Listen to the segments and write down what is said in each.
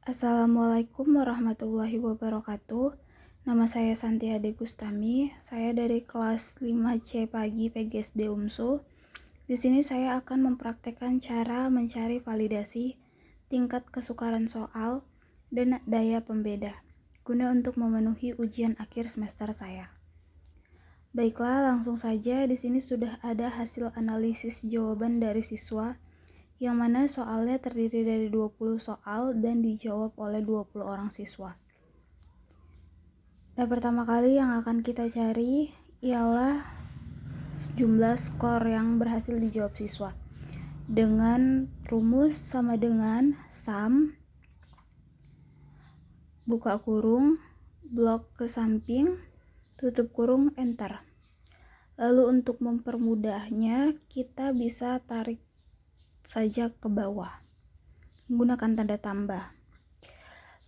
Assalamualaikum warahmatullahi wabarakatuh. Nama saya Santi Ade Gustami. Saya dari kelas 5C Pagi PGSD UMSU. Di sini saya akan mempraktekkan cara mencari validasi tingkat kesukaran soal dan daya pembeda guna untuk memenuhi ujian akhir semester saya. Baiklah, langsung saja di sini sudah ada hasil analisis jawaban dari siswa yang mana soalnya terdiri dari 20 soal dan dijawab oleh 20 orang siswa. Dan pertama kali yang akan kita cari ialah jumlah skor yang berhasil dijawab siswa. Dengan rumus sama dengan sum, buka kurung, blok ke samping, tutup kurung, enter. Lalu untuk mempermudahnya, kita bisa tarik saja ke bawah menggunakan tanda tambah.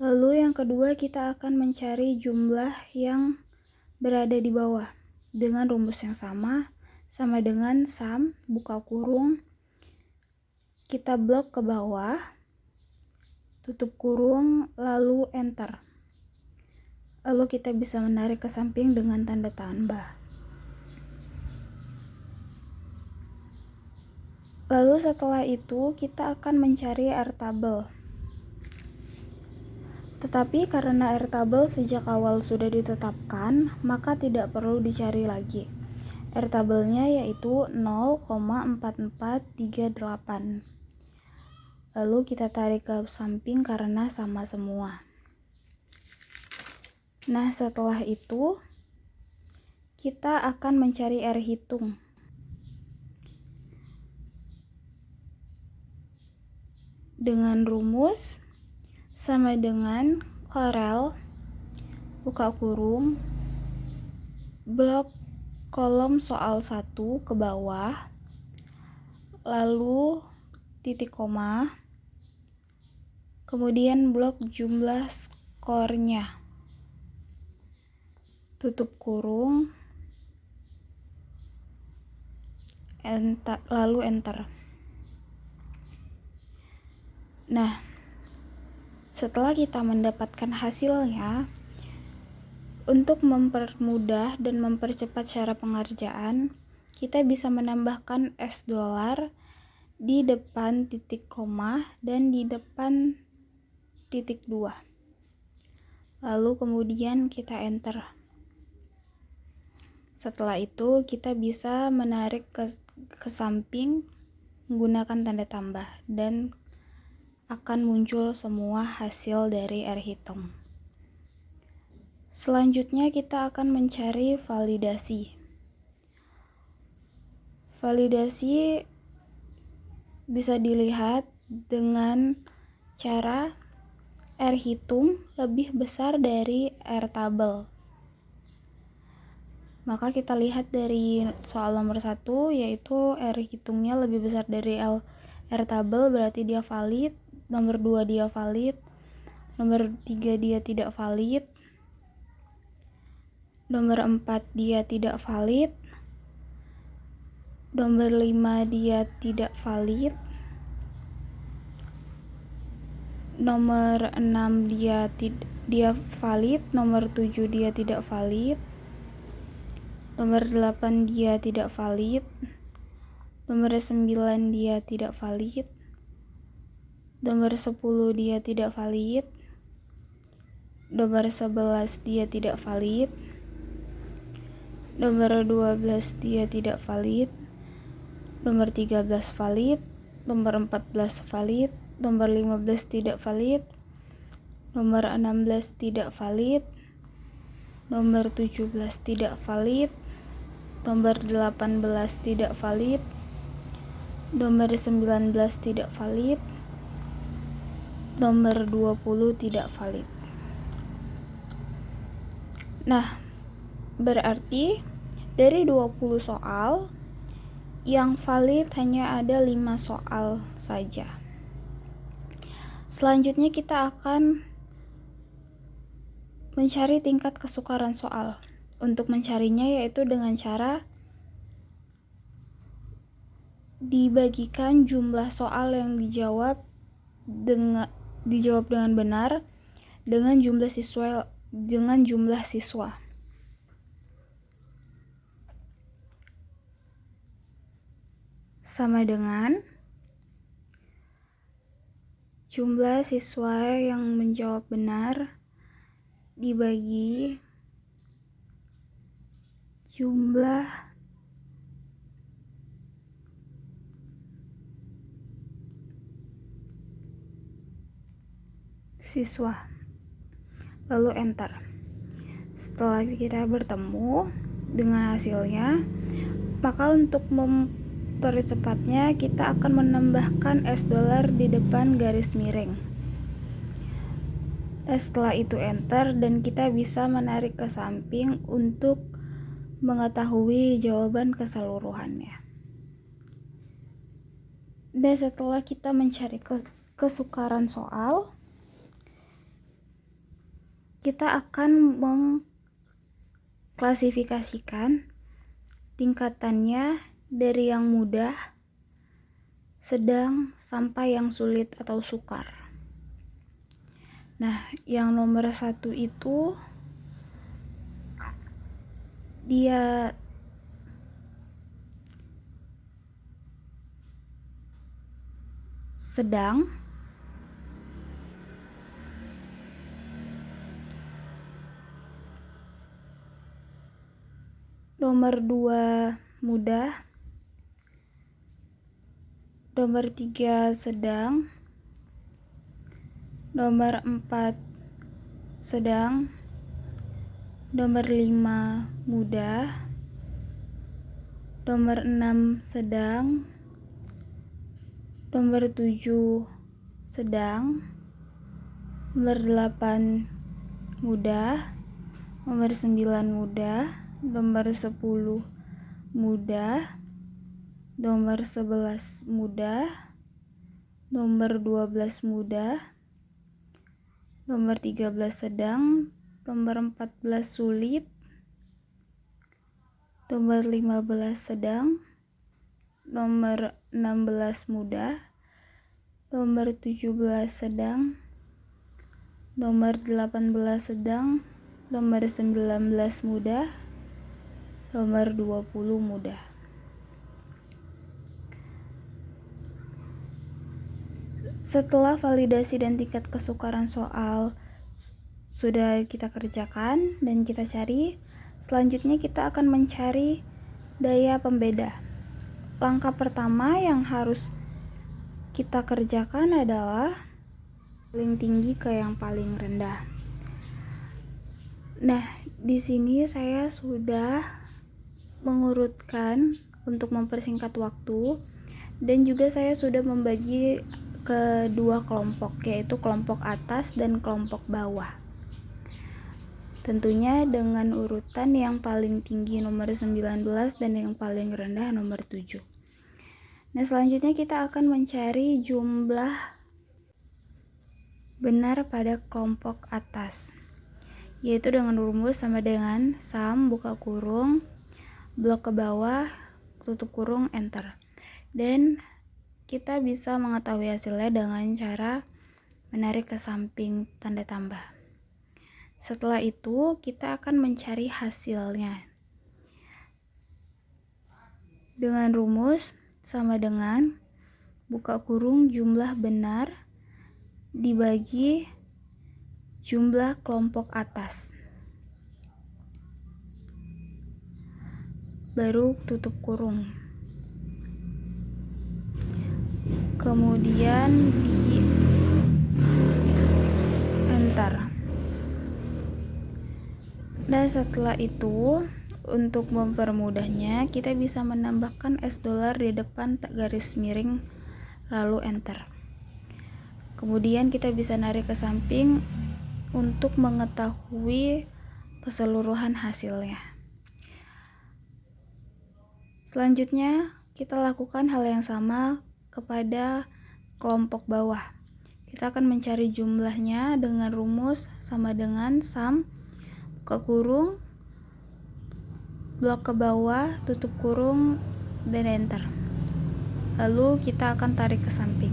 Lalu yang kedua, kita akan mencari jumlah yang berada di bawah dengan rumus yang sama dengan sum, buka kurung, kita blok ke bawah, tutup kurung, lalu enter. Lalu kita bisa menarik ke samping dengan tanda tambah. Lalu setelah itu kita akan mencari airtable. Tetapi karena airtable sejak awal sudah ditetapkan, maka tidak perlu dicari lagi. Airtable-nya yaitu 0,4438. Lalu kita tarik ke samping karena sama semua. Nah, setelah itu kita akan mencari R hitung. Dengan rumus sama dengan Corel, buka kurung, blok kolom soal 1 ke bawah, lalu titik koma, kemudian blok jumlah skornya, tutup kurung, enter, lalu enter. Nah, setelah kita mendapatkan hasilnya, untuk mempermudah dan mempercepat cara pengerjaan, kita bisa menambahkan $, di depan titik koma dan di depan titik 2. Lalu kemudian kita enter. Setelah itu kita bisa menarik ke samping menggunakan tanda tambah dan akan muncul semua hasil dari R hitung. Selanjutnya kita akan mencari validasi. Validasi bisa dilihat dengan cara R hitung lebih besar dari R tabel. Maka kita lihat dari soal nomor 1, yaitu R hitungnya lebih besar dari R tabel, berarti dia valid. Nomor 2 dia valid. Nomor 3 dia tidak valid. Nomor 4 dia tidak valid. Nomor 5 dia tidak valid. Nomor 6 dia valid. Nomor 7 dia tidak valid. Nomor 8 dia tidak valid. Nomor 9 dia tidak valid. Nomor 10 dia tidak valid. Nomor 11 dia tidak valid. Nomor 12 dia tidak valid. Nomor 13 valid. Nomor 14 valid. Nomor 15 tidak valid. Nomor 16 tidak valid. Nomor 17 tidak valid. Nomor 18 tidak valid. Nomor 19 tidak valid. Nomor 20 tidak valid. Nah, berarti dari 20 soal yang valid hanya ada 5 soal saja. Selanjutnya kita akan mencari tingkat kesukaran soal. Untuk mencarinya yaitu dengan cara dibagikan jumlah soal yang dijawab dijawab dengan benar dengan jumlah siswa. Sama dengan jumlah siswa yang menjawab benar dibagi jumlah siswa. Lalu enter. Setelah kita bertemu dengan hasilnya, maka untuk mempercepatnya kita akan menambahkan $$ di depan garis miring. Setelah itu enter dan kita bisa menarik ke samping untuk mengetahui jawaban keseluruhannya. Dan setelah kita mencari kesukaran soal, kita akan mengklasifikasikan tingkatannya dari yang mudah, sedang, sampai yang sulit atau sukar. Nah, yang nomor 1 itu dia sedang, nomor 2 mudah, nomor 3 sedang, nomor 4 sedang, nomor 5 mudah, nomor 6 sedang, nomor 7 sedang, nomor 8 mudah, nomor 9 mudah, nomor 10 mudah, nomor 11 mudah, nomor 12 mudah, nomor 13 sedang, nomor 14 sulit, nomor 15 sedang, nomor 16 mudah, nomor 17 sedang, nomor 18 sedang, nomor 19 mudah, nomor 20 mudah. Setelah validasi dan tingkat kesukaran soal sudah kita kerjakan dan kita cari, selanjutnya kita akan mencari daya pembeda. Langkah pertama yang harus kita kerjakan adalah paling tinggi ke yang paling rendah. Nah, di sini saya sudah mengurutkan untuk mempersingkat waktu, dan juga saya sudah membagi ke 2 kelompok, yaitu kelompok atas dan kelompok bawah. Tentunya dengan urutan yang paling tinggi nomor 19 dan yang paling rendah nomor 7. Nah, selanjutnya kita akan mencari jumlah benar pada kelompok atas, yaitu dengan rumus sama dengan sum buka kurung blok ke bawah tutup kurung enter. Dan kita bisa mengetahui hasilnya dengan cara menarik ke samping tanda tambah. Setelah itu kita akan mencari hasilnya dengan rumus sama dengan buka kurung jumlah benar dibagi jumlah kelompok atas, baru tutup kurung, kemudian di enter. Dan setelah itu, untuk mempermudahnya kita bisa menambahkan $$ di depan garis miring lalu enter. Kemudian kita bisa narik ke samping untuk mengetahui keseluruhan hasilnya. Selanjutnya, kita lakukan hal yang sama kepada kelompok bawah. Kita akan mencari jumlahnya dengan rumus sama dengan sum buka kurung blok ke bawah tutup kurung dan enter. Lalu kita akan tarik ke samping.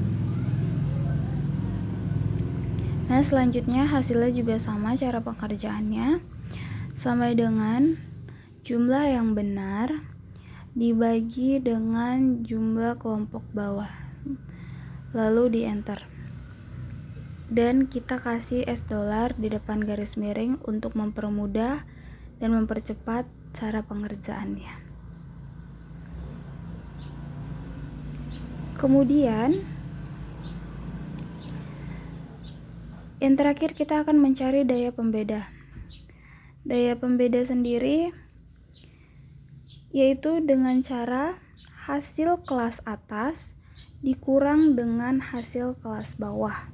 Nah, selanjutnya hasilnya juga sama cara pengerjaannya, sama dengan jumlah yang benar dibagi dengan jumlah kelompok bawah, lalu di enter. Dan kita kasih $$ di depan garis miring untuk mempermudah dan mempercepat cara pengerjaannya. Kemudian yang terakhir kita akan mencari daya pembeda. Daya pembeda sendiri yaitu dengan cara hasil kelas atas dikurang dengan hasil kelas bawah.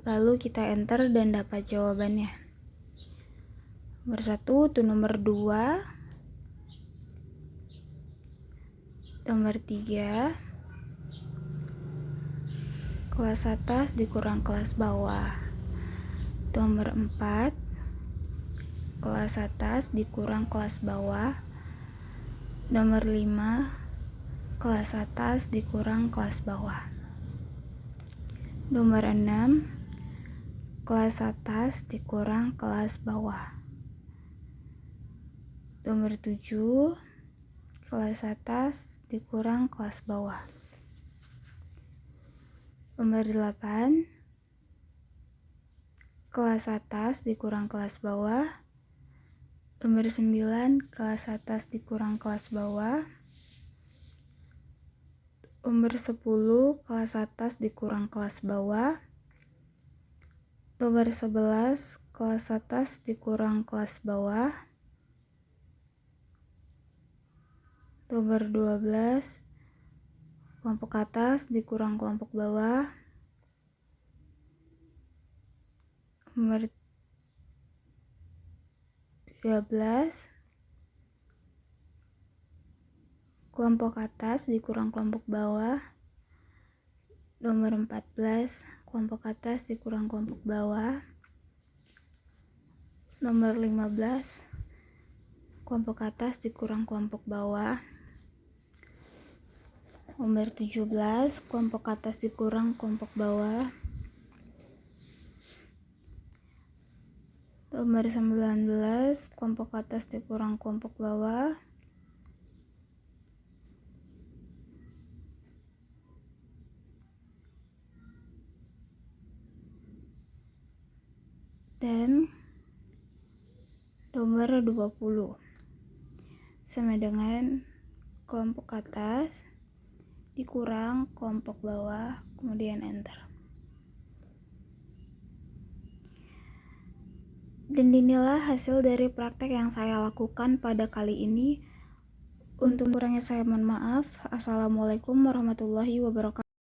Lalu kita enter dan dapat jawabannya. Nomor 1 itu nomor 2. Nomor 3, kelas atas dikurang kelas bawah. Nomor 4, kelas atas dikurang kelas bawah. Nomor 5, kelas atas dikurang kelas bawah. Nomor 6, kelas atas dikurang kelas bawah. Nomor 7, kelas atas dikurang kelas bawah. Nomor 8, kelas atas dikurang kelas bawah. Nomor 9, kelas atas dikurang kelas bawah. Nomor 10, kelas atas dikurang kelas bawah. Nomor 11, kelas atas dikurang kelas bawah. Nomor 12, kelompok atas dikurang kelompok bawah. Nomor 13, kelompok atas dikurang kelompok bawah. Nomor 14, kelompok atas dikurang kelompok bawah. Nomor 15, kelompok atas dikurang kelompok bawah. Nomor 17, kelompok atas dikurang kelompok bawah. Nomor 19, kelompok atas dikurang kelompok bawah. Dan nomor 20 sama dengan kelompok atas dikurang kelompok bawah, kemudian enter. Dan inilah hasil dari praktek yang saya lakukan pada kali ini. Untuk kurangnya saya mohon maaf. Assalamualaikum warahmatullahi wabarakatuh.